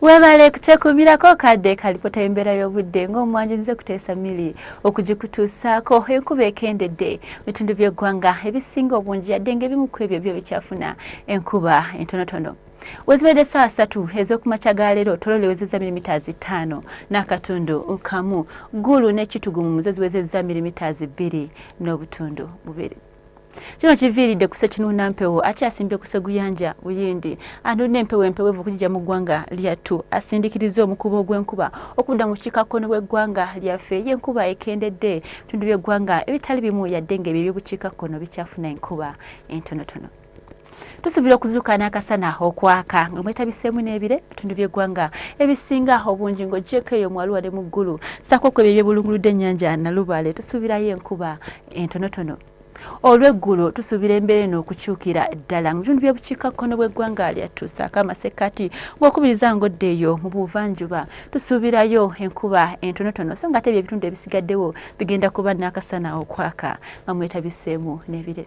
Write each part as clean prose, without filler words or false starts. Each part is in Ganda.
Webale kuteekuumirako kadde kalipota embeera y'obudde ng'omwanju nze kuteesa mili okugikutuusaako enkuba ekendedde bitundu by'eggwanga ebisinga obungi yadde ng'ebimu ku ebyo byo bikyafuna enkuba entonotono. Wezibadde ssaawa 3 ez'okumakya ga leero Tororo ewezezza milimitazi 5 n'akatundu kamu, Gulu n'Ekitugu mu Muzo ziwezezza milimitazi 2 n'obutundu 2. Kino kiviiridde ku Ssekinuuna mpewo akyasimbye ku Sseguyanja Buyindi anonye empewo empeweevu okujja mu ggwanga lyattu asindikiriza omukubo gw'enkuba okudda mu bukiikakkono bw'eggwanga lyaffe y'enkuba ekendedde bitundu by'eggwanga ebitali bimu yadde ng'ebyo eby'obukiikakkono bikyafuna enkuba entonotono. Tusuubira okuzuuka n'akasana okwaka nga mwetabiseemu n'ebire bitundu by'eggwanga ebisinga obungi ng'oggyeko eyo mu Arua ne mu Gulu ssaako ku ebyo ebyebulunguludde ennyanja Nalubaale tusuubirayo enkuba entonotono. Olw'eggulo tusuubira embeera eno okukyukira ddala mu bitundu by'obukiikakkono bw'eggwanga lyattu ssaako amasekkati ng'okubiriza ng'odda eyo mu buvanjuba tusuubirayo enkuba entonotono so nga ate ebyo ebitundu ebisigaddewo bigenda kuba n'akasana okwaka nga mwetabiseemu n'ebire.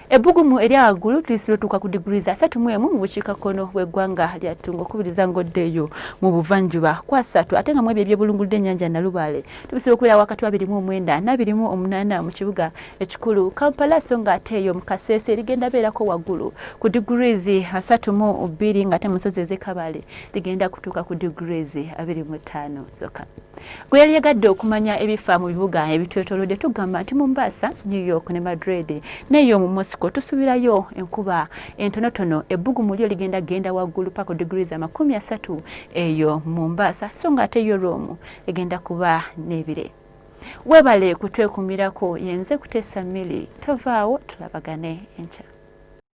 Ebbugumu erya waggulu tulisuubira otuuka ku diguli za 31 mu bukiikakkono bw'eggwanga lyattu ng'okubiriza ng'odda eyo mu buvanjuba kwa 3 ate nga mu ebyo ebyebulunguludde ennyanja Nalubaale tubisuubira okubeera wakati wa 29 na 28 mu kibuga ekikulu Kampala so nga ate eyo mu Kasese ligenda beerako waggulu ku degrees 32 ng'ate mu nsozi ez'e Kabale ligenda kutuuka ku degrees 25 zokka. Gwe yali yagadde okumanya ebifa mu bibuga ebitwetoolodde tugamba nti Mombasa, New York ne Madrid n'eyo mu Moscow tusuubirayo enkuba entonotono ebbugumu lyo ligenda waggulu paka degrees 30 eyo Mombasa so nga ate yo Rome egenda kuba n'ebire. Webale kutwekuumirako yenze kuteesa mili tovaawo tulabagane enkya.